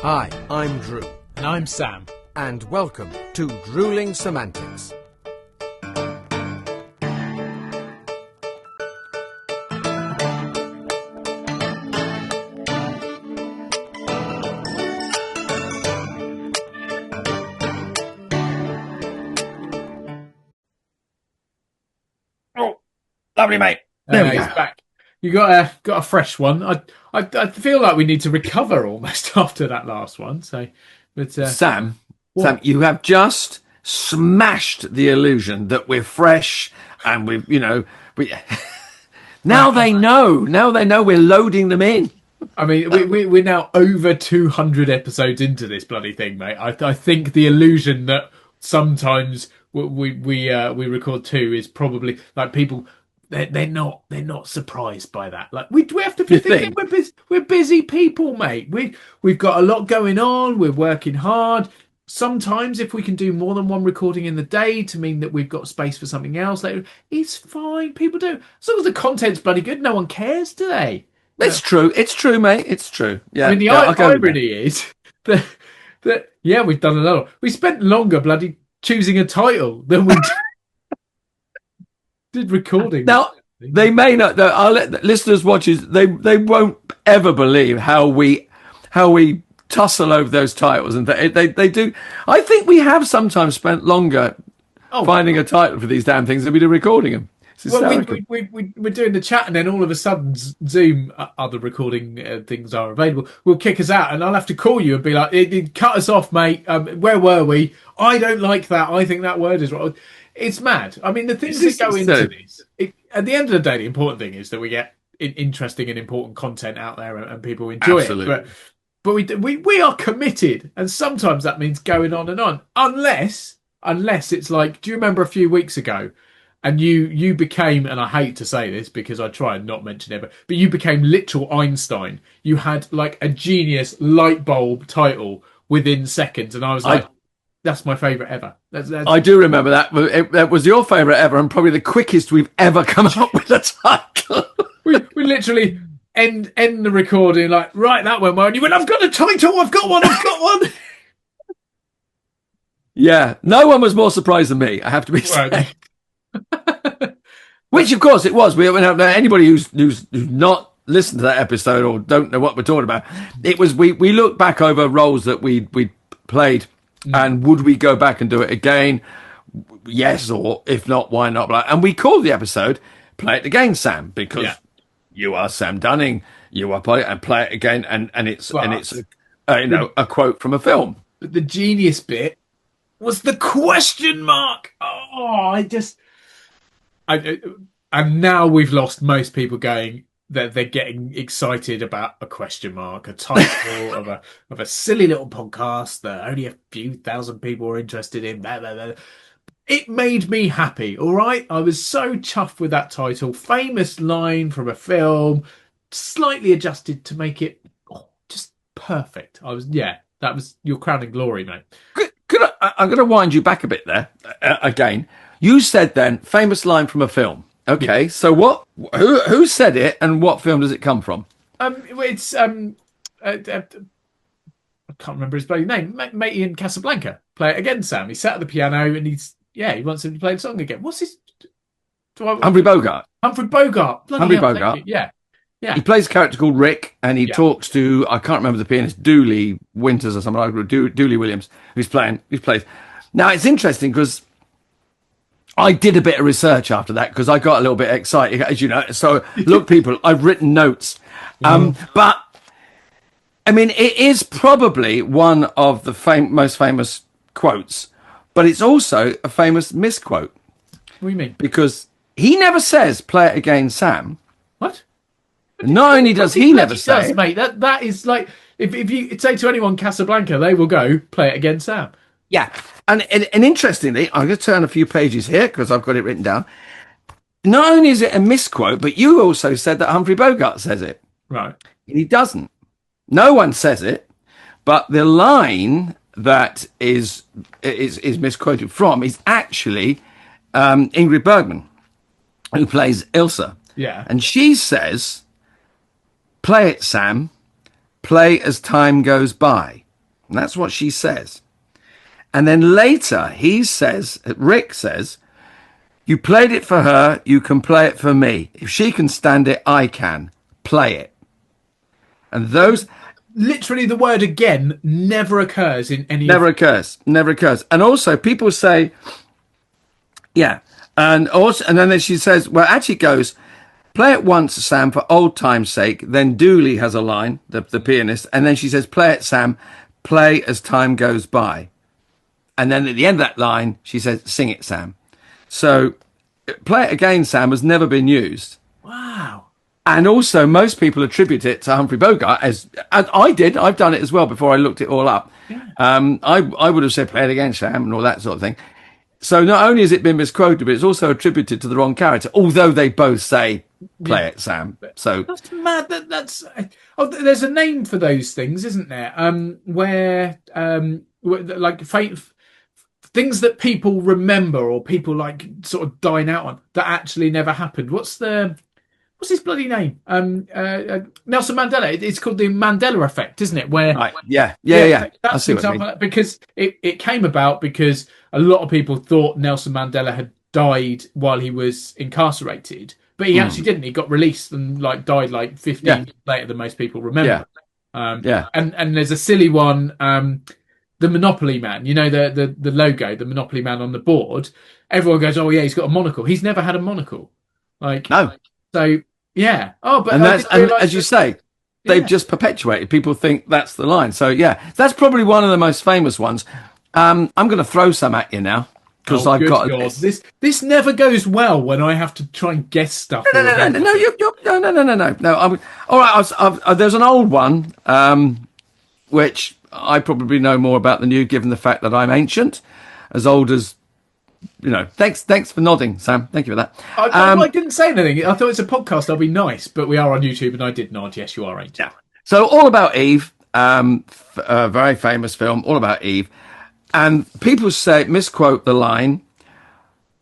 Hi, I'm Drew. And I'm Sam. And welcome to Drewling Samantics. Oh, lovely, mate. There we go. He's back. You got a fresh one. I feel like we need to recover almost after that last one. So, but Sam, you have just smashed the illusion that we're fresh and we now they know. Now they know we're loading them in. I mean, we're now over 200 episodes into this bloody thing, mate. I think the illusion that sometimes we record two is probably like people. They're not surprised by that. Like we have to think we're busy people, mate. We've got a lot going on. We're working hard. Sometimes if we can do more than one recording in the day to mean that we've got space for something else later, it's fine. People do. As long as the content's bloody good, no one cares, do they? It's true. It's true, mate. It's true. Yeah. I mean, the irony is that we've done another. We spent longer bloody choosing a title than we did recording. Now, they may not. I'll let the listeners watchers. They won't ever believe how we tussle over those titles, and they do. I think we have sometimes spent longer finding a title for these damn things than we do recording them. Well, we're doing the chat, and then all of a sudden, Zoom, other recording things are available, will kick us out, and I'll have to call you and be like, cut us off, mate. Where were we? I don't like that. I think that word is wrong. It's mad. I mean, the things that go into this, at the end of the day, the important thing is that we get interesting and important content out there and people enjoy it. But we are committed, and sometimes that means going on and on. Unless it's like, do you remember a few weeks ago? And you became, and I hate to say this because I try and not mention it, but you became literal Einstein. You had like a genius light bulb title within seconds, and I was like, that's my favourite ever. That's... I do remember that. It was your favourite ever, and probably the quickest we've ever come up with a title. we literally end the recording like, right, that went well, and you went, I've got a title, I've got one. Yeah, no one was more surprised than me, I have to be said. Which, of course, it was. Anybody who's not listened to that episode or don't know what we're talking about, it was. We looked back over roles that we played, and would we go back and do it again? Yes, or if not, why not? And we called the episode "Play It Again, Sam," because you are Sam Dunning. You are play it again, and it's a quote from a film. But the genius bit was the question mark. And now we've lost most people going that they're getting excited about a question mark, a title of a silly little podcast that only a few thousand people are interested in. Blah, blah, blah. It made me happy. All right, I was so chuffed with that title. Famous line from a film, slightly adjusted to make it just perfect. That was your crowning glory, mate. I'm going to wind you back a bit there again. You said then famous line from a film. Okay, so what? Who said it, and what film does it come from? It's I can't remember his bloody name. Matey in Casablanca. Play it again, Sam. He sat at the piano and he wants him to play the song again. What's his? Humphrey Bogart. Humphrey Bogart. Bogart. Yeah. He plays a character called Rick, and he talks to, I can't remember the pianist, Dooley Winters or something like that, Dooley Williams, who plays. Now it's interesting because I did a bit of research after that because I got a little bit excited, as you know. So, look, people, I've written notes. But, I mean, it is probably one of the most famous quotes, but it's also a famous misquote. What do you mean? Because he never says, "Play it again, Sam." What? Not only does he never say it, mate. That is like, if you say to anyone Casablanca, they will go, "Play it again, Sam." Yeah. And interestingly, I'm going to turn a few pages here because I've got it written down. Not only is it a misquote, but you also said that Humphrey Bogart says it. Right. And he doesn't. No one says it, but the line that is misquoted from is actually Ingrid Bergman, who plays Ilsa. Yeah. And she says, "Play it, Sam. Play as time goes by." And that's what she says. And then later Rick says, you played it for her, you can play it for me. If she can stand it, I can. Play it. And those... Literally the word again never occurs in any... Never occurs. And also people say, yeah. And then she says, well, actually goes, play it once, Sam, for old time's sake. Then Dooley has a line, the pianist. And then she says, play it, Sam. Play as time goes by. And then at the end of that line, she says, sing it, Sam. So play it again, Sam has never been used. Wow. And also most people attribute it to Humphrey Bogart, as I did. I've done it as well before I looked it all up. Yeah. I would have said play it again, Sam, and all that sort of thing. So not only has it been misquoted, but it's also attributed to the wrong character, although they both say play it, Sam. So that's mad. There's a name for those things, isn't there? Where like things that people remember or people like sort of dine out on that actually never happened. What's his bloody name? Nelson Mandela. It's called the Mandela effect, isn't it? Where right. Yeah. That's an example of that, because it came about because a lot of people thought Nelson Mandela had died while he was incarcerated, but he actually didn't. He got released and like died like 15 years later than most people remember. And there's a silly one. The Monopoly Man, you know, the logo, the Monopoly Man on the board. Everyone goes, oh yeah, he's got a monocle. He's never had a monocle. No. So yeah. Oh, but and as you say, they've just perpetuated. People think that's the line. So yeah, that's probably one of the most famous ones. I'm going to throw some at you now because I've got this never goes well when I have to try and guess stuff. No. All right. There's an old one, which I probably know more about than you, given the fact that I'm ancient, as old as, you know. Thanks for nodding, Sam. Thank you for that. I didn't say anything. I thought it's a podcast. I'll be nice, but we are on YouTube, and I did nod. Yes, you are ancient. Yeah. So All About Eve, a very famous film, All About Eve, and people misquote the line,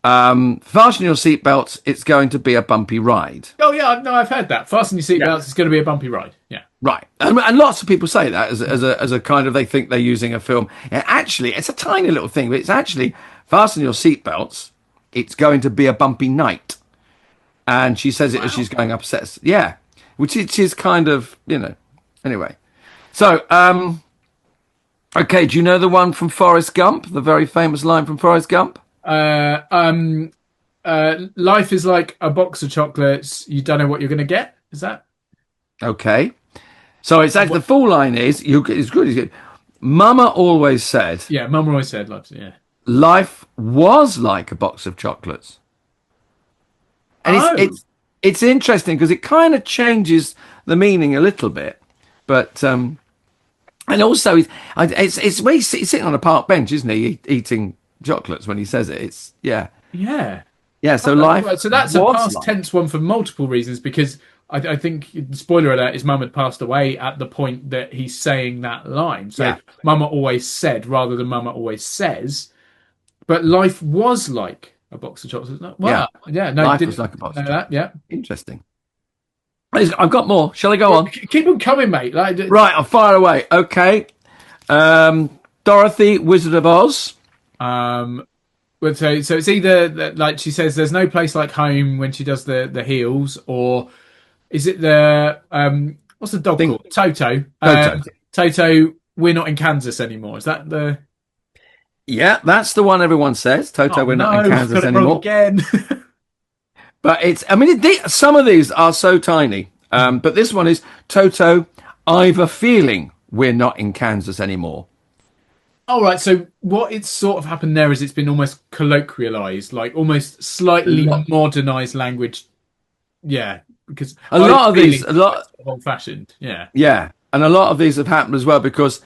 fasten your seatbelts, it's going to be a bumpy ride. Oh yeah, no, I've heard that. Fasten your seatbelts, it's going to be a bumpy ride. Yeah. Right, and lots of people say that as a kind of, they think they're using a film. And actually, it's a tiny little thing, but it's actually fasten your seatbelts. It's going to be a bumpy night, and she says it as she's going upstairs. Yeah, which is kind of, you know. Anyway, so okay, do you know the one from Forrest Gump? The very famous line from Forrest Gump. Life is like a box of chocolates. You don't know what you're going to get. Is that okay? So it's actually the full line is it's good. Mama always said. Yeah, Mama always said. Life was like a box of chocolates, and it's interesting because it kind of changes the meaning a little bit, but and also it's where he's sitting on a park bench, isn't he, eating chocolates when he says it? It's yeah. So life. So that's a past tense one for multiple reasons, because I think, spoiler alert, his mum had passed away at the point that he's saying that line. So Mama always said rather than Mama always says. But life was like a box of chocolates. Well, no, life was like a box of chocolates. Yeah, interesting. I've got more. Shall I go on? Keep them coming, mate. Right, I'll fire away. Okay. Dorothy, Wizard of Oz. So it's either like she says, "There's no place like home" when she does the heels, or is it the what's the dog called? Toto. Toto. We're not in Kansas anymore. Is that the? Yeah, that's the one everyone says. Toto, we're not in Kansas anymore. Again. But some of these are so tiny. But this one is Toto, I've a feeling we're not in Kansas anymore. All right, so what it's sort of happened there is it's been almost colloquialized, like almost slightly modernized language. Yeah, because a lot of old-fashioned. Yeah, and a lot of these have happened as well because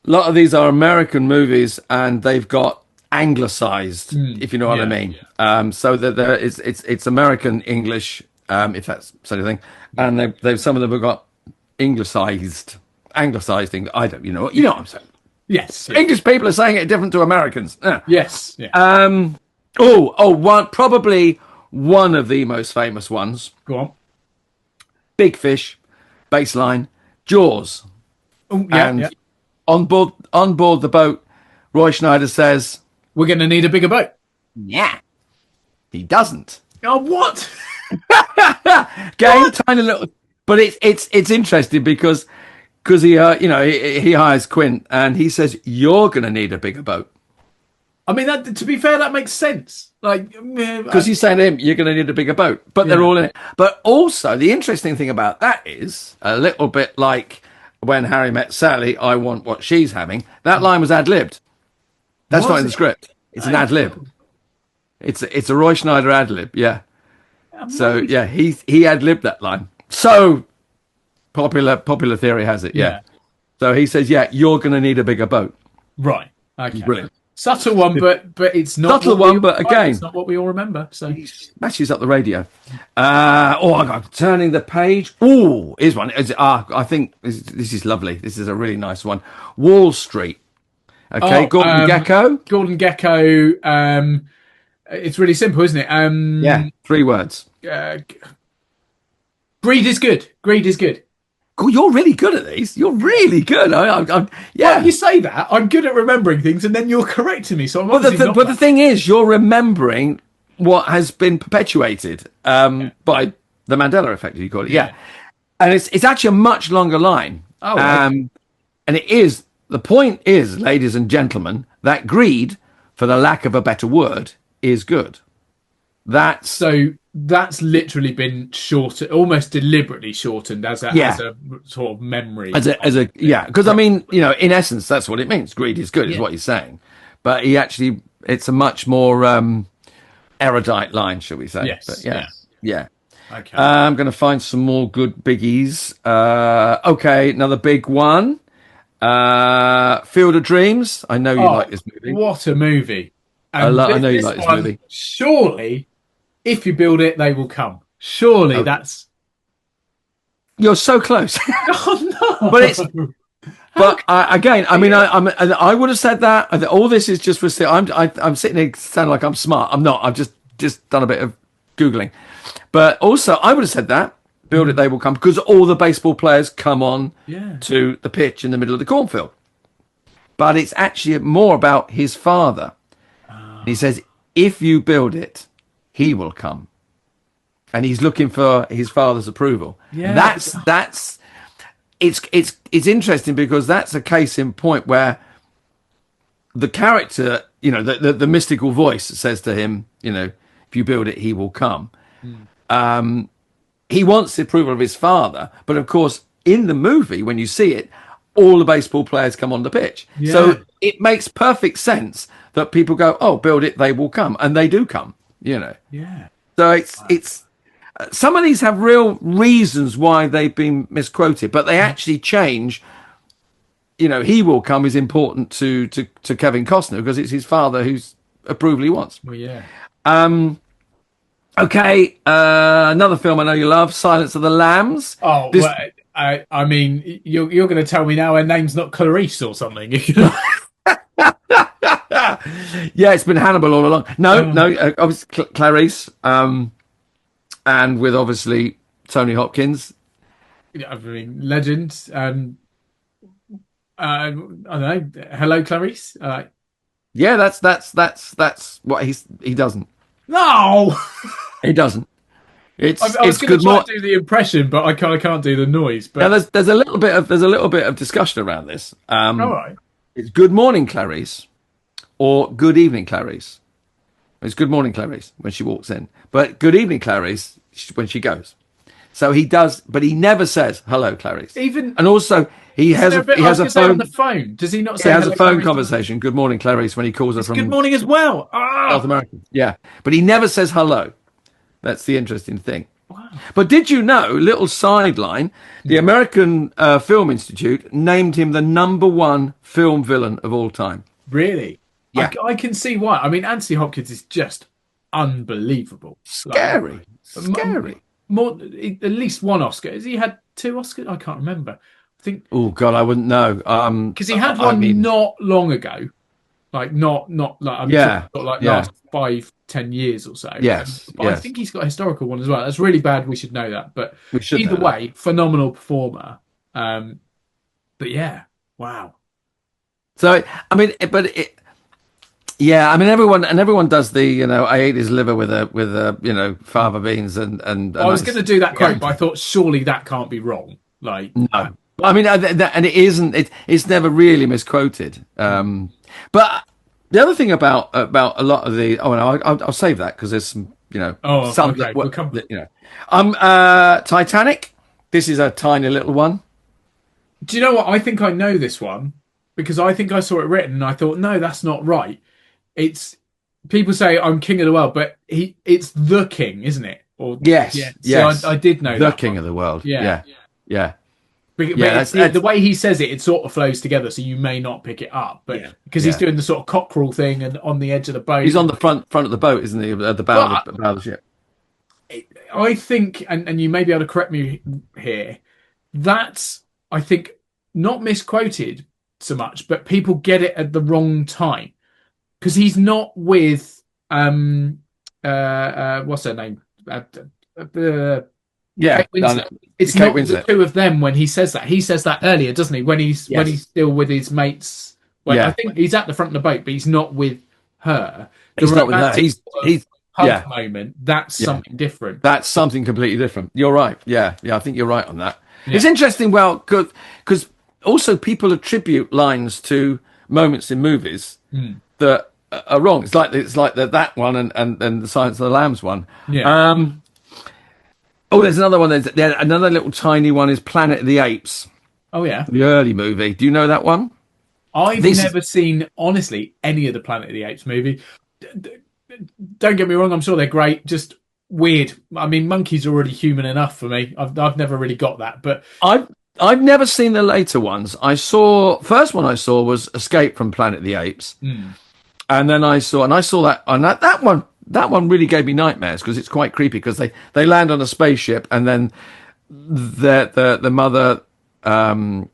a lot of these are American movies and they've got anglicized, if you know what I mean. Yeah. So that it's American English, if that's such a thing, and they've some of them have got anglicized things. I don't, you know what I'm saying. Yes. English people are saying it different to Americans. Yes. Yeah. Probably one of the most famous ones. Go on. Big Fish, baseline, Jaws. Oh, yeah. on board the boat, Roy Schneider says, "We're going to need a bigger boat." Yeah, he doesn't. Oh, what? Again, tiny little, but it's interesting because he he hires Quint and he says you're going to need a bigger boat. I mean, to be fair, that makes sense. Like, because he's saying to him, you're going to need a bigger boat, but they're all in it. But also, the interesting thing about that is a little bit like when Harry met Sally. I want what she's having. That line was ad-libbed. That's not in the script. It's an ad-lib. It's a Roy Schneider ad-lib. Yeah. So yeah, he ad-libbed that line. So popular theory has it. Yeah. So he says, yeah, you're going to need a bigger boat. Right. Okay. Brilliant. Subtle one, but it's not subtle one, but again, it's not what we all remember. So he smashes up the radio. I'm turning the page. Oh, here's one. I think this is lovely. This is a really nice one. Wall Street. Okay, Gordon Gekko. Gordon Gekko. It's really simple, isn't it? Yeah, 3 words. Greed is good. Greed is good. Oh, you're really good at these. You're really good. Yeah. Well, you say that. I'm good at remembering things, and then you're correcting me. So I'm but the thing is, you're remembering what has been perpetuated by the Mandela effect, you call it. Yeah. And it's actually a much longer line. Oh, right. And it is, the point is, ladies and gentlemen, that greed, for the lack of a better word, is good. That's literally been shortened, almost deliberately shortened as a sort of memory. Because I mean, in essence, that's what it means. Greed is good, is what he's saying. But it's a much more erudite line, shall we say? Yes. But yeah. Okay. I'm going to find some more good biggies. Okay, another big one. Field of Dreams. I know you like this movie. What a movie! I know you like this movie. Surely, if you build it, they will come. Surely that's... You're so close. Oh, no! But again, I mean, I would have said that. All this is just for... I'm sitting here sounding like I'm smart. I'm not. I've just done a bit of Googling. But also, I would have said that. Build it, they will come. Because all the baseball players come on to the pitch in the middle of the cornfield. But it's actually more about his father. He says, if you build it, he will come. And he's looking for his father's approval. Yeah. It's interesting because that's a case in point where the character, the mystical voice says to him, if you build it, he will come. He wants the approval of his father. But of course, in the movie, when you see it, all the baseball players come on the pitch. Yeah. So it makes perfect sense that people go, oh, build it, they will come. And they do come, Yeah. So it's some of these have real reasons why they've been misquoted, but they actually change. He will come is important to Kevin Costner because it's his father whose approval he wants. Well, yeah. Okay, another film I know you love, Silence of the Lambs. Oh, I mean, you're going to tell me now her name's not Clarice or something. Yeah, it's been Hannibal all along. No, obviously Clarice, and with obviously Tony Hopkins. I mean, legend. I don't know. Hello, Clarice. Yeah, that's what he doesn't. No, he doesn't. I was going to try to do the impression, but I can't do the noise. But now there's a little bit of discussion around this. All right. It's Good Morning Clarice or Good Evening Clarice. It's Good Morning Clarice when she walks in, but Good Evening Clarice when she goes. So he does, but he never says hello, Clarice. And also he has a phone. On the phone. Does he not say? He has a phone conversation. Good morning, Clarice, when he calls her from Good morning as well. South America. Yeah, but he never says hello. That's the interesting thing. Wow. But did you know, little sideline, the American Film Institute named him the #1 film villain of all time. Really? Yeah. I can see why. I mean, Anthony Hopkins is just unbelievable. Scary. More, at least one Oscar. Has he had 2 Oscars? I can't remember. I think. Oh God, I wouldn't know. Because he had one not long ago, like not like last 5-10 years or so. Yes, but I think he's got a historical one as well. That's really bad. We should know that. But either way, phenomenal performer. But yeah, wow. So I mean, yeah, I mean everyone does the I ate his liver with a fava beans and I was going to do that quote, but I thought surely that can't be wrong. Like no, I mean and it isn't. It's never really misquoted. But the other thing about a lot of the I'll save that because there's some some okay. Titanic. This is a tiny little one. Do you know what? I think I know this one because I think I saw it written and I thought, no, that's not right. It's people say I'm king of the world, but it's the king, isn't it? Or yes, So I did know the that king one. of the world. Yeah. But the way he says it sort of flows together, so you may not pick it up, but because he's doing the sort of cockerel thing and on the edge of the boat. He's on the front of the boat, isn't he? At the bow of the ship. I think, and you may be able to correct me here, that's I think not misquoted so much, but people get it at the wrong time. Because he's not with what's her name? Yeah, Kate Winslet. It's Kate not Winslet. the two of them when he says that. He says that earlier, doesn't he? When he's still with his mates. Well, I think he's at the front of the boat, but he's not with her. He's not with her. He's hug moment. That's something different. That's something completely different. You're right. Yeah, I think you're right on that. Yeah. It's interesting. Well, because also people attribute lines to moments in movies that are wrong. It's like that one and the Silence of the Lambs one. Yeah. There's another one. There's another little tiny one. Is Planet of the Apes. Oh yeah, the early movie. Do you know that one? I've never seen honestly any of the Planet of the Apes movie. Don't get me wrong. I'm sure they're great. Just weird. I mean, monkeys are already human enough for me. I've never really got that. But I've never seen the later ones. First one I saw was Escape from Planet of the Apes. And then I saw that, and that one really gave me nightmares because it's quite creepy because they land on a spaceship and then the mother and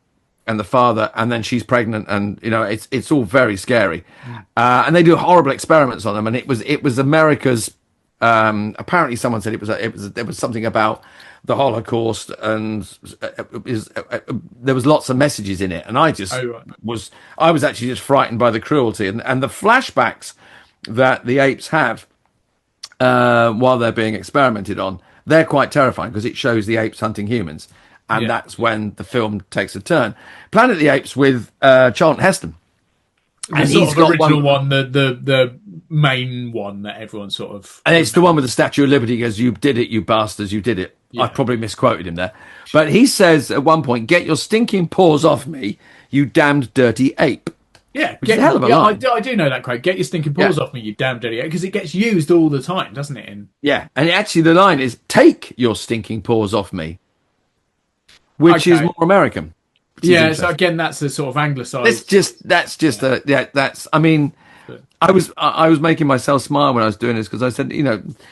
the father, and then she's pregnant, and it's all very scary. And they do horrible experiments on them, and it was America's. Apparently, someone said there was something about the Holocaust, and there was lots of messages in it, and I was actually just frightened by the cruelty and the flashbacks that the apes have while they're being experimented on. They're quite terrifying because it shows the apes hunting humans, and that's when the film takes a turn. Planet of the Apes with Charlton Heston. And he's got original one, the main one that everyone sort of... And it's the one with the Statue of Liberty. He goes, "You did it, you bastards, you did it." Yeah. I probably misquoted him there. But he says at one point, "Get your stinking paws off me, you damned dirty ape." Yeah, which is a hell of a line. I do know that quote. "Get your stinking paws off me, you damn dirty ape," because it gets used all the time, doesn't it? And actually the line is, "Take your stinking paws off me," which is more American. Yeah, so again, that's a sort of anglicised. I mean, I was making myself smile when I was doing this because I said,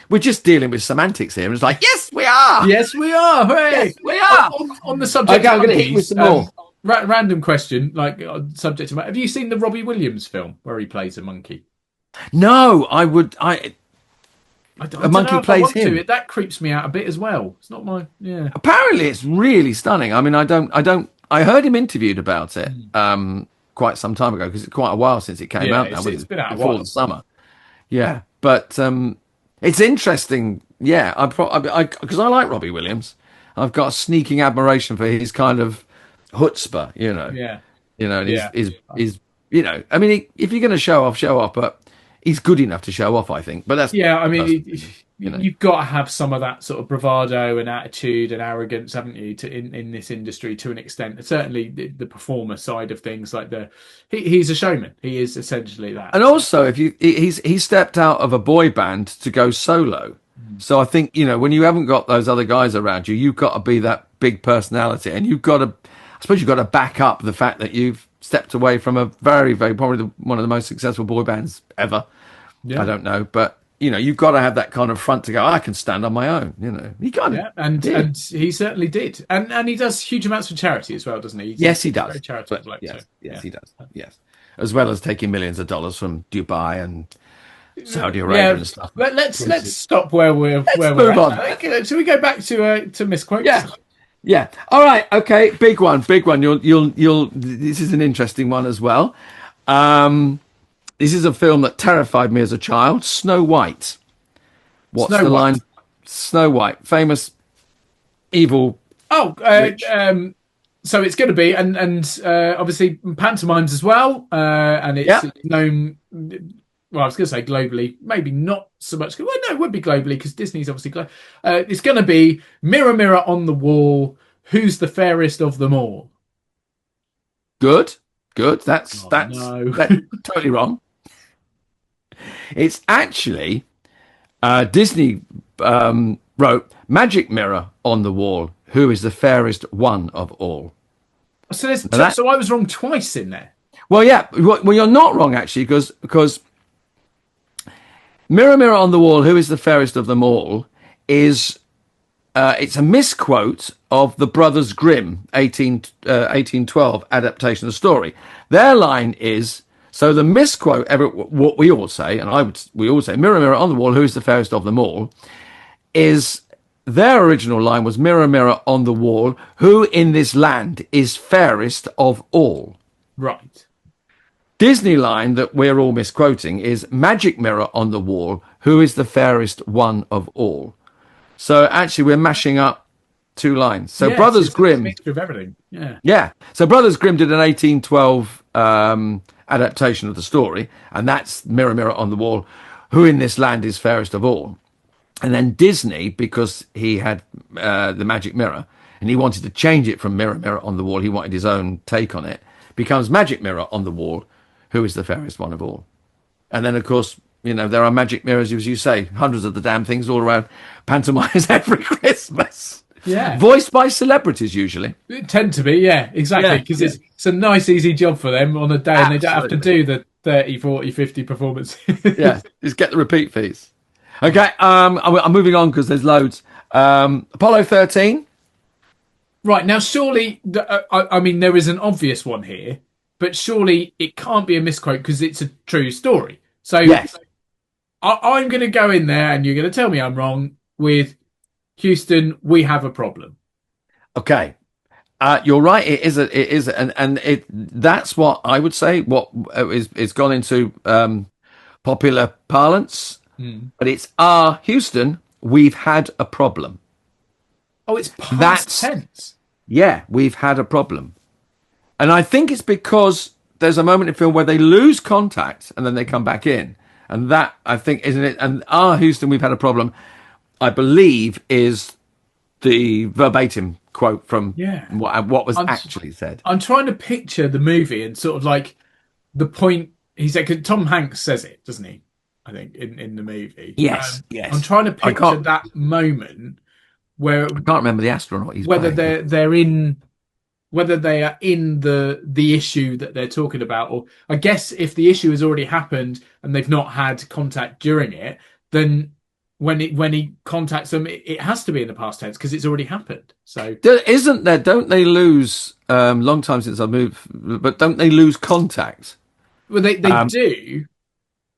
we're just dealing with semantics here, and it's like, yes, we are. Yes, we are. Hooray! Yes, we are. On the subject, okay, I'm going to hit you with some more. Random question, subject to. Have you seen the Robbie Williams film where he plays a monkey? No, a monkey plays him. That creeps me out a bit as well. It's not my Apparently, it's really stunning. I mean, I heard him interviewed about it quite some time ago because it's quite a while since it came out now. It's been out before the summer. Yeah, but it's interesting. Yeah, because I like Robbie Williams. I've got a sneaking admiration for his kind of chutzpah, Yeah. He's I mean, if you're going to show off, but he's good enough to show off, I think. But that's I mean, you've got to have some of that sort of bravado and attitude and arrogance, haven't you, in this industry to an extent. Certainly the performer side of things, he's a showman. He is essentially that. And also, he stepped out of a boy band to go solo. So I think when you haven't got those other guys around you, you've got to be that big personality, and you've got to back up the fact that you've stepped away from a very, very probably one of the most successful boy bands ever. Yeah. I don't know, but you've got to have that kind of front to go, I can stand on my own. He kind of and he certainly did, and he does huge amounts for charity as well, doesn't he? Yes, he does. Very charitable. Yes, he does. Yes, as well as taking millions of dollars from Dubai and Saudi Arabia and stuff. Let's stop where we're move on. Shall we go back to misquotes? Yeah. All right. Okay. Big one. This is an interesting one as well. This is a film that terrified me as a child. Snow White. What's Snow the White. line? Snow White, famous evil. Oh, witch. so it's going to be, and obviously pantomimes as well, and Yeah. it's known. Well, I was going to say globally, maybe not so much. Well, no, it would be globally because Disney's obviously it's going to be Mirror, Mirror on the Wall, who's the fairest of them all? Good, good. That's No. totally wrong. It's actually Disney wrote Magic Mirror on the Wall, who is the fairest one of all. So there's Now that- so I was wrong twice in there. Well, yeah. Well, you're not wrong actually, because Mirror, Mirror on the Wall, who is the fairest of them all is it's a misquote of the Brothers Grimm 1812 adaptation of the story. Their line is, so the misquote, what we all say, and we all say, Mirror, Mirror on the Wall, who is the fairest of them all, is their original line was, Mirror, Mirror on the Wall, who in this land is fairest of all. Right. Disney line that we're all misquoting is Magic Mirror on the Wall, who is the fairest one of all. So actually we're mashing up two lines. So Yes, Brothers it's a Grimm, mixture of everything. Yeah. yeah. So Brothers Grimm did an 1812 adaptation of the story, and that's Mirror, Mirror on the Wall, who in this land is fairest of all. And then Disney, because he had the Magic Mirror, and he wanted to change it from Mirror, Mirror on the Wall, he wanted his own take on it, becomes Magic Mirror on the Wall, who is the fairest one of all. And then, of course, there are magic mirrors, as you say, hundreds of the damn things all around pantomimes every Christmas. Yeah. Voiced by celebrities, usually. It tend to be, yeah, exactly. Because it's a nice, easy job for them on a day, and they don't have to do the 30, 40, 50 performances. Yeah, just get the repeat fees. Okay, I'm moving on because there's loads. Apollo 13. Right, now surely, I mean, there is an obvious one here, but surely it can't be a misquote because it's a true story. So Yes. I'm going to go in there and you're going to tell me I'm wrong with Houston, we have a problem. Okay. You're right. It is, and that's what I would say. What is gone into popular parlance, but it's Houston. We've had a problem. Oh, it's past tense. Yeah, we've had a problem, and I think it's because there's a moment in film where they lose contact and then they come back in, and that I think isn't it. And Houston, we've had a problem. I believe is the verbatim quote from what was actually said. I'm trying to picture the movie and sort of like the point he said, because Tom Hanks says it, doesn't he? I think in the movie. Yes, yes. I'm trying to picture that moment where I can't remember the astronaut. Whether they are in the issue that they're talking about, or I guess if the issue has already happened and they've not had contact during it, then when he contacts them, it has to be in the past tense because it's already happened. So isn't there? Don't they lose? Long time since I moved, but don't they lose contact? Well, they do.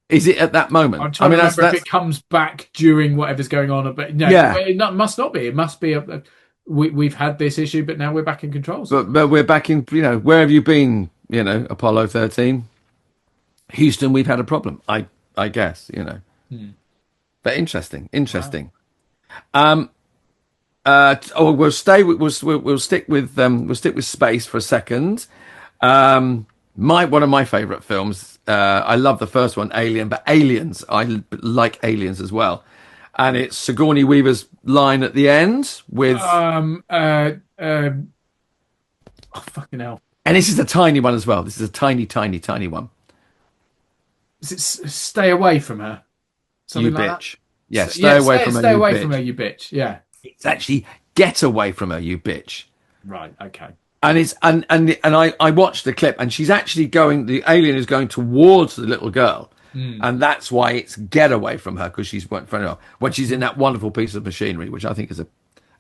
Is it at that moment? I'm trying to remember if it comes back during whatever's going on, but no, it must not be. It must be we've had this issue, but now we're back in control. So. But we're back in. Where have you been? Apollo 13, Houston. We've had a problem. I guess. But interesting. Wow. We'll stick with space for a second. One of my favourite films. I love the first one, Alien, but Aliens, I like Aliens as well. And it's Sigourney Weaver's line at the end with oh fucking hell. And this is a tiny one as well. This is a tiny one. Is it stay away from her? Something you like bitch. That? Yeah, stay away from her. Stay you away bitch. from her, you bitch. Yeah. It's actually get away from her, you bitch. Right. Okay. And it's and I watched the clip, and she's actually the alien is going towards the little girl, and that's why it's get away from her, because she's when she's in that wonderful piece of machinery, which I think is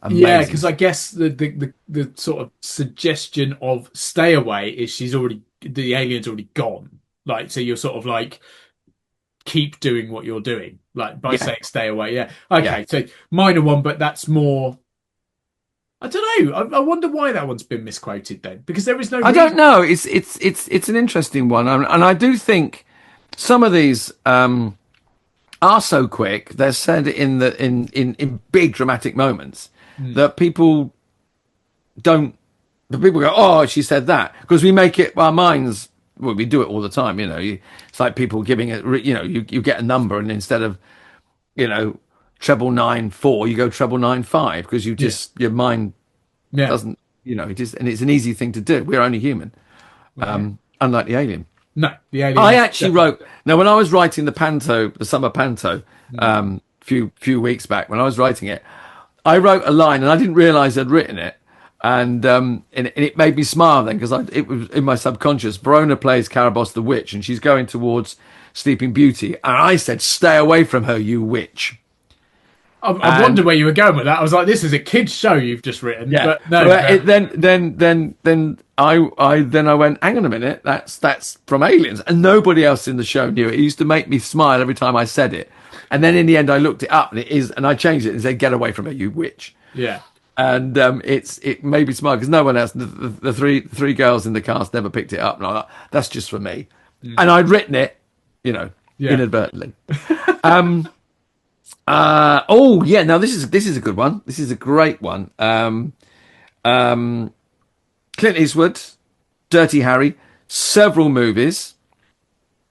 amazing. Yeah, because I guess the sort of suggestion of stay away is the alien's already gone. Like, so you're sort of like keep doing what you're doing, like by saying stay away. Yeah. Okay. Yeah. So minor one, but that's more. I don't know. I wonder why that one's been misquoted then, because there is no I reason. don't know. It's an interesting one, and I do think some of these are so quick. They're said in big dramatic moments that people don't. But people go, "Oh, she said that," because we make it our minds. Well, we do it all the time. It's like people giving it. You get a number, and instead of 999 4, you go 999 5, because you just your mind doesn't. It is, and it's an easy thing to do. We're only human, unlike the alien. No, the alien. I actually wrote when I was writing the summer panto, few weeks back when I was writing it, I wrote a line and I didn't realise I'd written it, and it made me smile then, because it was in my subconscious. Verona plays Carabosse the witch, and she's going towards Sleeping Beauty, and I said, "Stay away from her, you witch." I wondered where you were going with that. I was like, "This is a kids' show you've just written." Yeah. But no. Then I went, hang on a minute, that's from Aliens, and nobody else in the show knew it. It used to make me smile every time I said it, and then in the end I looked it up, and it is, and I changed it and said, "Get away from her, you witch." Yeah. And it made me smile, because no one else, the three girls in the cast, never picked it up, and I thought, that's just for me, and I'd written it, inadvertently. Now this is a good one. This is a great one. Clint Eastwood, Dirty Harry, several movies.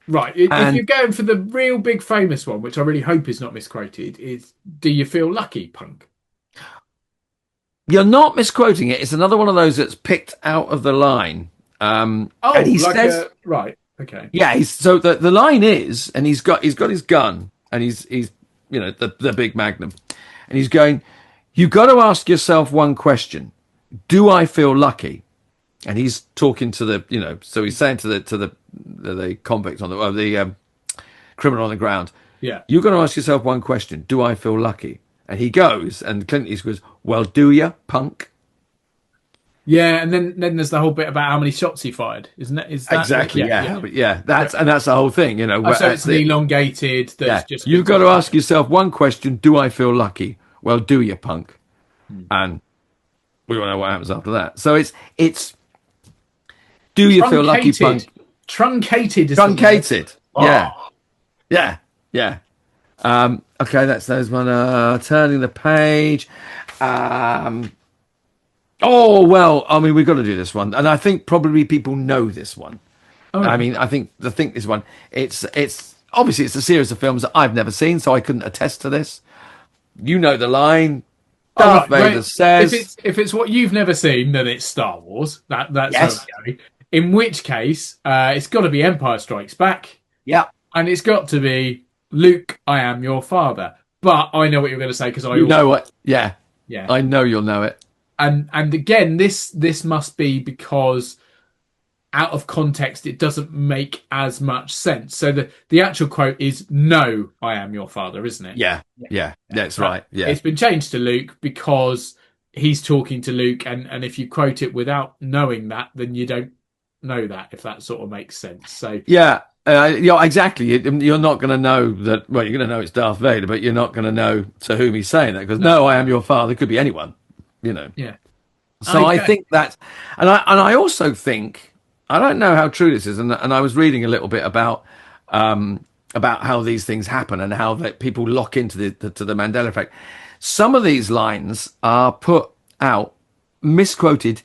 Right. If you're going for the real big famous one, which I really hope is not misquoted, is "Do You Feel Lucky, Punk?" You're not misquoting it. It's another one of those that's picked out of the line. And he says, right. Okay. Yeah. So the line is, and he's got his gun, and he's the big magnum, and he's going, "You got to ask yourself one question: do I feel lucky?" And he's talking to so he's saying to the convict the criminal on the ground. Yeah. You got to ask yourself one question: do I feel lucky? And he goes, and Clint Eastwood goes, "Well, do you, punk?" Yeah, and then there's the whole bit about how many shots he fired, isn't it? Is that exactly? Yeah. That's the whole thing, So it's elongated. Just you've got to ask yourself one question: do I feel lucky? Well, do you, punk? And we all know what happens after that. So it's do you feel lucky, punk? Truncated. Truncated. Oh. Yeah. Okay, that's those one. Turning the page. We've got to do this one, and I think probably people know this one. Okay. I mean, I think this one. It's obviously it's a series of films that I've never seen, so I couldn't attest to this. You know the line. Darth Vader says, if it's what you've never seen, then it's Star Wars. That's yes. Okay. In which case, it's got to be Empire Strikes Back. Yeah, and it's got to be Luke, I am your father. But I know what you're going to say, because I know what? Yeah, yeah. I know you'll know it. And again, this must be because out of context it doesn't make as much sense. So the actual quote is, "No, I am your father," isn't it? Yeah, that's right. Yeah, it's been changed to Luke because he's talking to Luke, and if you quote it without knowing that, then you don't know that, if that sort of makes sense. So yeah. Exactly. You're not going to know that. Well, you're going to know it's Darth Vader, but you're not going to know to whom he's saying that, because no, I am your father could be anyone. Yeah. So okay. I think that, and I also think, I don't know how true this is, and I was reading a little bit about how these things happen and how that people lock into the Mandela effect. Some of these lines are put out, misquoted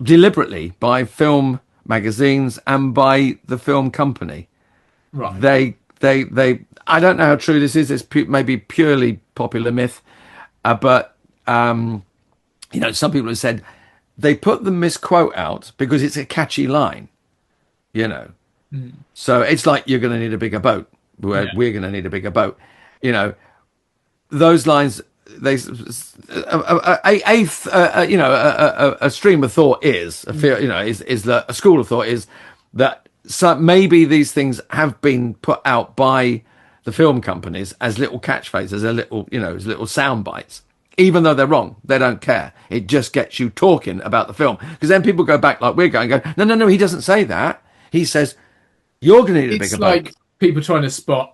deliberately by film magazines and by the film company. Right. They I don't know how true this is. It's maybe purely popular myth, but some people have said they put the misquote out because it's a catchy line, So it's like, you're going to need a bigger boat. We're going to need a bigger boat. Those lines. A stream of thought is that a school of thought is that maybe these things have been put out by the film companies as little catchphrases, as little sound bites. Even though they're wrong, they don't care. It just gets you talking about the film, because then people go back like we're going, no, he doesn't say that. He says, "You're going to need a bigger boat." people trying to spot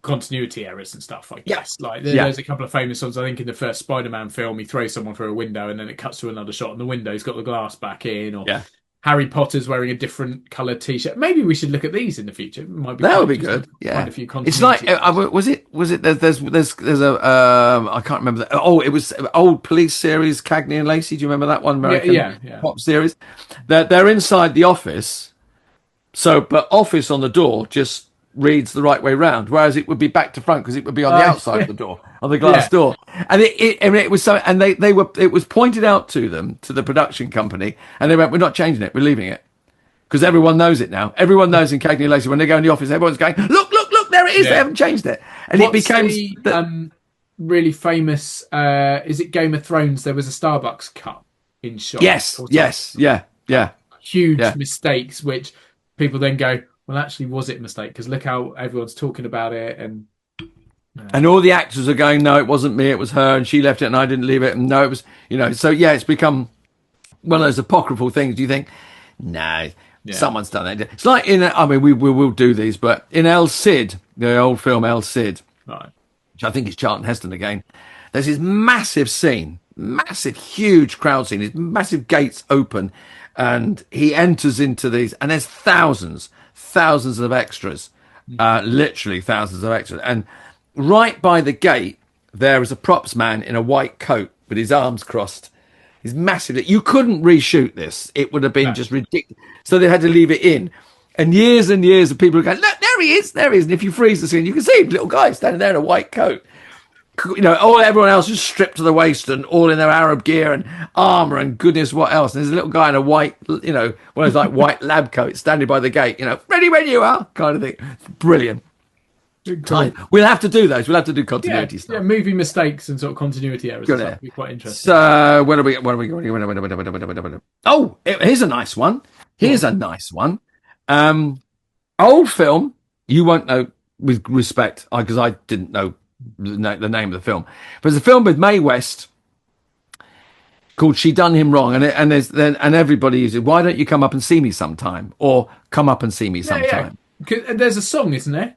continuity errors and stuff, I Yeah, guess. Like yeah. there's a couple of famous ones. I think in the first Spider-Man film, he throws someone through a window and then it cuts to another shot, and the window's got the glass back in. Or Yeah. Harry Potter's wearing a different coloured t-shirt. Maybe we should look at these in the future. It might be That quite would be interesting good. to find Yeah, a few it's like continuity errors. was it? There's a I can't remember that. Oh, it was old police series, Cagney and Lacey. Do you remember that one? Yeah, American yeah, yeah. pop series. They're inside the office. So, but office on the door just reads the right way round, whereas it would be back to front because it would be on the outside of the door, on the glass Yeah. door. And it was so, and it was pointed out to them, to the production company, and they went, "We're not changing it. We're leaving it." Because everyone knows it now. Everyone knows in Cagney and Lacey when they go in the office, everyone's going, "Look, look, look! There it is. They Yeah. haven't changed it." And What's it became the really famous? Is it Game of Thrones? There was a Starbucks cup in shot. yes, Or yes, yeah, yeah, huge yeah. mistakes, which people then go, well, actually, was it a mistake? Because look how everyone's talking about it, and And all the actors are going, "No, it wasn't me. It was her, and she left it, and I didn't leave it." And no, it was, So yeah, it's become one of those apocryphal things. Do you think? No, someone's done it. It's like I mean, we will do these, but in El Cid, the old film El Cid, right, which I think is Charlton Heston again, there's this massive scene, massive, huge crowd scene, these massive gates open, and he enters into these, and there's thousands of extras, literally thousands of extras, and right by the gate there is a props man in a white coat with his arms crossed. He's massive. You couldn't reshoot this. It would have been just ridiculous. So they had to leave it in. And years of people are going, "Look, there he is, there he is." And if you freeze the scene, you can see him, little guy standing there in a white coat. Everyone else is stripped to the waist and all in their Arab gear and armor and goodness what else. And there's a little guy in a white, one of those like white lab coats standing by the gate, ready when you are, kind of thing. Brilliant. cool. We'll have to do those. We'll have to do continuity stuff. Yeah, movie mistakes and sort of continuity errors. Good, That would be quite interesting. So, what are we? Oh, here's a nice one. Here's a nice one. Old film. You won't know with respect because I didn't know the name of the film. But there's a film with Mae West called "She Done Him Wrong," and everybody uses, "Why don't you come up and see me sometime?" or "Come up and see me sometime." And there's a song, isn't there?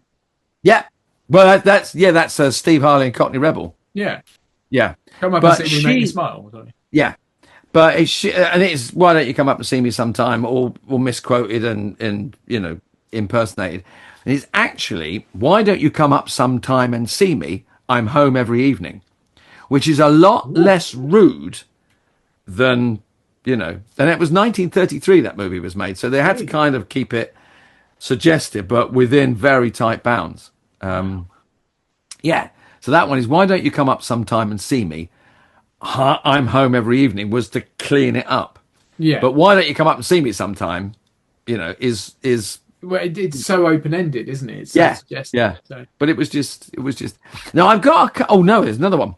Yeah. Well, that's Steve Harley and Cockney Rebel. Yeah. Yeah. Come up But and see me, make me smile. Don't you? Yeah. But it's "Why don't you come up and see me sometime?" or misquoted and impersonated. And it's actually "Why don't you come up sometime and see me? I'm home every evening," which is a lot less rude than And it was 1933 that movie was made, so they had to kind of keep it suggestive, but within very tight bounds. Yeah. So that one is "Why don't you come up sometime and see me? I'm home every evening," was to clean it up. Yeah. But "Why don't you come up and see me sometime?" is Well, it's so open ended, isn't it? It's so yeah, suggestive, yeah. So. But it was just. Now I've got. Oh no, there's another one.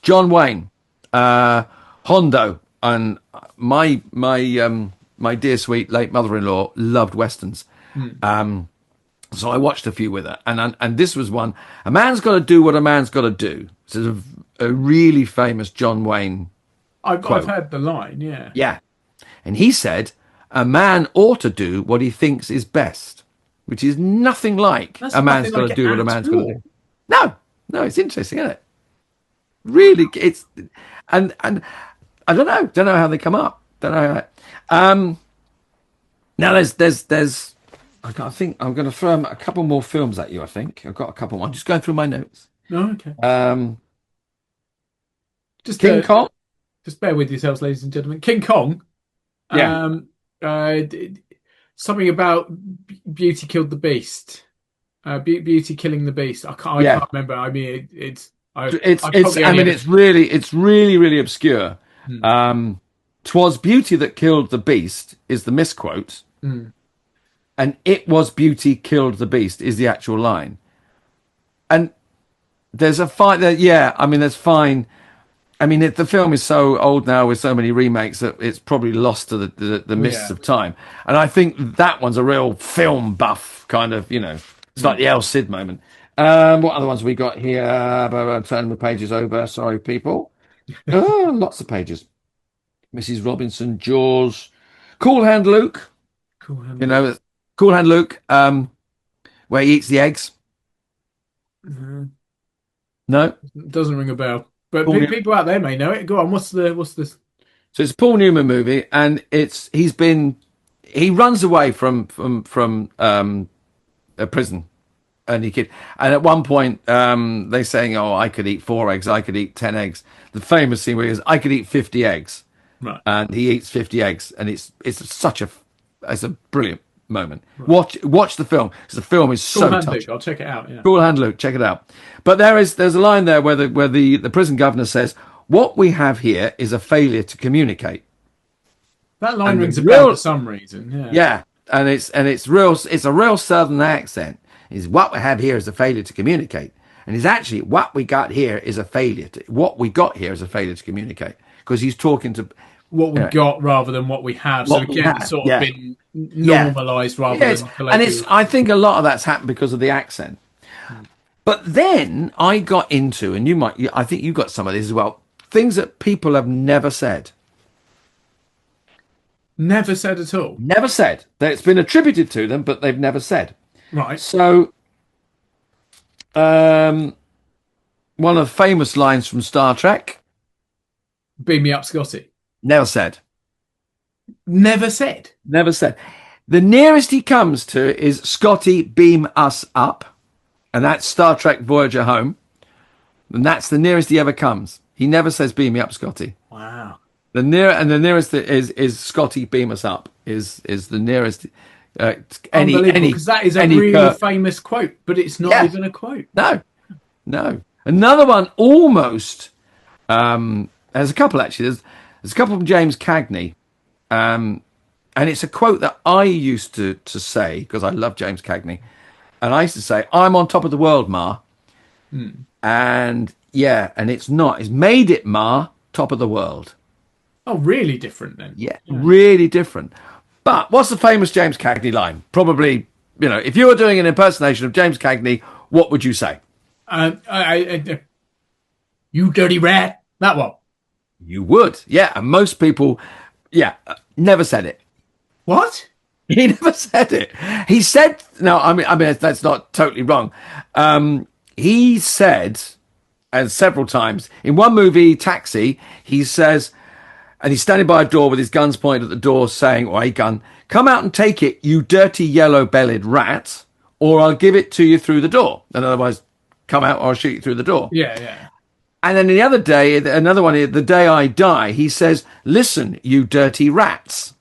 John Wayne, Hondo, and my dear sweet late mother-in-law loved westerns. So I watched a few with her, and this was one. A man's got to do what a man's got to do. This is a really famous John Wayne. I've heard the line, yeah. Yeah, and he said, "A man ought to do what he thinks is best," which is nothing like That's a man's nothing got to like do it what a at man's got to all. do. No, it's interesting, isn't it? Really, it's and I don't know how they come up. Don't know how. Now there's. I think I'm going to throw a couple more films at you. I think I've got a couple more. I'm just going through my notes. Oh, okay. Just King Kong. Just bear with yourselves, ladies and gentlemen. King Kong. Yeah. Something about Beauty killed the Beast. Beauty killing the Beast. I can't remember. I mean, it's really obscure. 'Twas beauty that killed the beast is the misquote. And "it was beauty killed the beast" is the actual line. And there's a fight there. Yeah, I mean, there's fine. I mean, the film is so old now with so many remakes that it's probably lost to the mists of time. And I think that one's a real film buff kind of, it's like the El Cid moment. What other ones we got here? I'm turning the pages over. Sorry, people. Lots of pages. Mrs. Robinson, Jaws, Cool Hand Luke. Cool Hand Cool Hand Luke, where he eats the eggs? No, Doesn't ring a bell. But Paul people out there may know it. Go on. What's this? So it's a Paul Newman movie, and he runs away from a prison, and and at one point they're saying, "Oh, I could eat 4 eggs, I could eat 10 eggs." The famous scene where he goes, "I could eat 50 eggs," Right. and he eats 50 eggs, and it's a brilliant moment. Right. Watch the film, because the film is so touching. I'll check it out. Yeah. Cool Hand Luke, check it out. But there's a line there where the prison governor says, "What we have here is a failure to communicate." That line rings a bell for some reason. Yeah. Yeah, and it's a real southern accent. Is what we have here is a failure to communicate, and it's actually what we got here is a failure to communicate, because he's talking to what we got rather than what we have. So again, it's sort of been normalised rather than colloquial. And I think a lot of that's happened because of the accent. But then I got into, and I think you got some of this as well, things that people have never said. Never said at all. Never said. That it's been attributed to them, but they've never said. Right. So, one of the famous lines from Star Trek. Beam me up, Scotty. Never said. Never said? Never said. The nearest he comes to is Scotty, beam us up. And that's Star Trek Voyager Home. And that's the nearest he ever comes. He never says, beam me up, Scotty. Wow. The nearest is Scotty, beam us up. Is the nearest. Unbelievable, because that is a really famous quote, but it's not even a quote. No. Another one almost. There's a couple actually. There's a couple from James Cagney, and it's a quote that I used to say, because I love James Cagney, and I used to say, "I'm on top of the world, Ma," and it's not. It's made it, Ma, top of the world. Oh, really different then? Yeah, really different. But what's the famous James Cagney line? Probably, if you were doing an impersonation of James Cagney, what would you say? You dirty rat. That one. You would, yeah. And most people, never said it. What? He never said it. He said, no, I mean that's not totally wrong. He said, and several times, in one movie, Taxi, he says, and he's standing by a door with his guns pointed at the door saying, or a gun, "Come out and take it, you dirty yellow-bellied rat, or I'll give it to you through the door." And otherwise, come out or I'll shoot you through the door. Yeah. And then the other day, another one, the day I die, he says, "Listen, you dirty rats."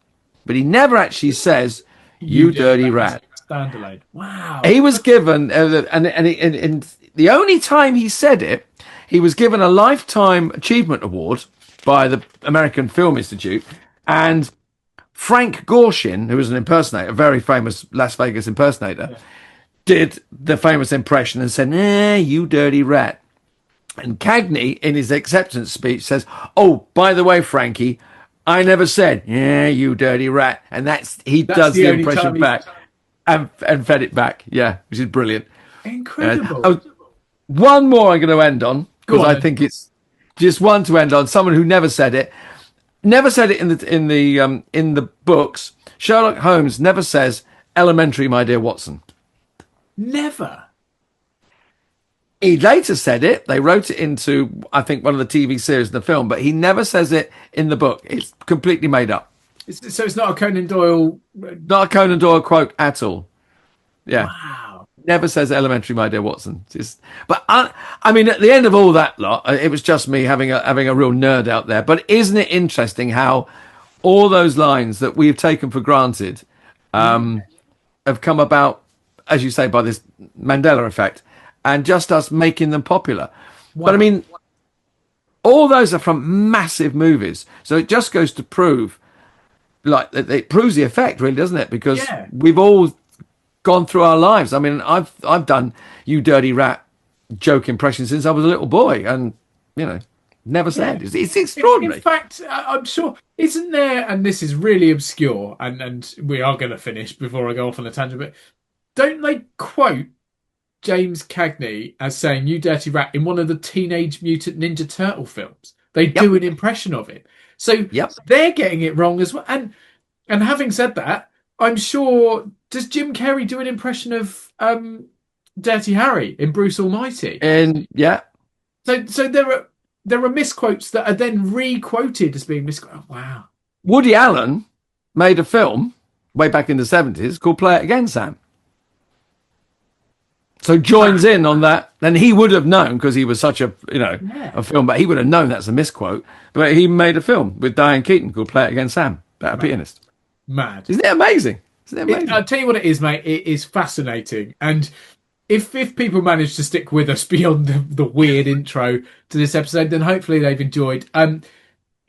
But he never actually says, "You dirty rat." Standalone. Wow. He was given, and the only time he said it, he was given a Lifetime Achievement Award by the American Film Institute, and Frank Gorshin, who was an impersonator, a very famous Las Vegas impersonator, did the famous impression and said, "You dirty rat." And Cagney, in his acceptance speech, says, "Oh, by the way, Frankie, I never said, you dirty rat." And that's does the impression back and fed it back. Yeah, which is brilliant. Incredible. One more I'm going to end on, because I think it's just one to end on. Someone who never said it in the books. Sherlock Holmes never says, "Elementary, my dear Watson." Never. He later said it. They wrote it into, I think, one of the TV series in the film, but he never says it in the book. It's completely made up. So it's not a Conan Doyle... Not a Conan Doyle quote at all. Yeah. Wow. Never says "Elementary, my dear Watson." But I mean, at the end of all that lot, it was just me having a real nerd out there. But isn't it interesting how all those lines that we've taken for granted have come about, as you say, by this Mandela effect, and just us making them popular. Wow. But I mean, all those are from massive movies. So it just goes to prove, it proves the effect, really, doesn't it? Because we've all gone through our lives. I mean, I've done "you dirty rat" joke impressions since I was a little boy, and never said. It's extraordinary. In fact, I'm sure, isn't there? And this is really obscure, and we are going to finish before I go off on a tangent. But don't they quote James Cagney as saying "you dirty rat" in one of the Teenage Mutant Ninja Turtle films? They do an impression of it. So they're getting it wrong as well. And having said that, I'm sure Does Jim Carrey do an impression of Dirty Harry in Bruce Almighty? And yeah. So there are misquotes that are then re-quoted as being misquoted. Oh, wow. Woody Allen made a film way back in the 70s called Play It Again, Sam. So joins in on that. And he would have known, because he was such a film, but he would have known that's a misquote. But he made a film with Diane Keaton called Play It Again, Sam, about a pianist. Mad. Isn't it amazing? I'll tell you what it is, mate. It is fascinating. And if people manage to stick with us beyond the weird intro to this episode, then hopefully they've enjoyed.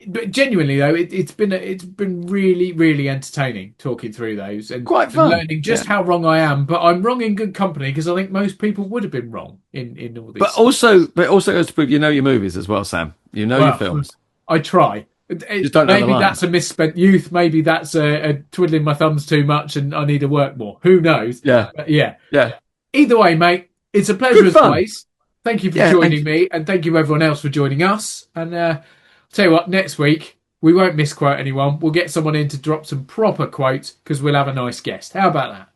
But genuinely though, it's been really, really entertaining talking through those and quite fun. And learning just how wrong I am. But I'm wrong in good company, because I think most people would have been wrong in all these. But also goes to prove you know your movies as well, Sam. You know your films. I try. Just don't know the maybe line. That's a misspent youth. Maybe that's a twiddling my thumbs too much, and I need to work more. Who knows? Yeah. But yeah. Yeah. Either way, mate, it's a pleasure as always. Thank you for joining me, and thank you everyone else for joining us. And tell you what, next week we won't misquote anyone. We'll get someone in to drop some proper quotes, because we'll have a nice guest. How about that?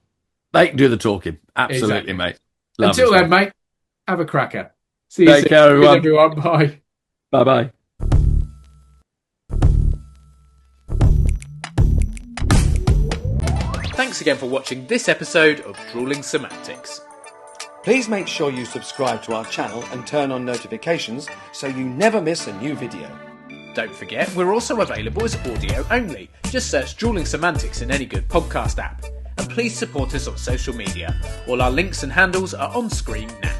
They can do the talking. Absolutely, mate. Until then, mate, have a cracker. See you soon. Take care, everyone. Bye. Bye-bye. Thanks again for watching this episode of Drewling Samantics. Please make sure you subscribe to our channel and turn on notifications so you never miss a new video. Don't forget, we're also available as audio only. Just search Drewling Samantics in any good podcast app. And please support us on social media. All our links and handles are on screen now.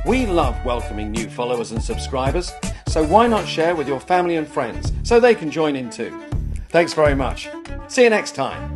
We love welcoming new followers and subscribers, so why not share with your family and friends so they can join in too? Thanks very much. See you next time.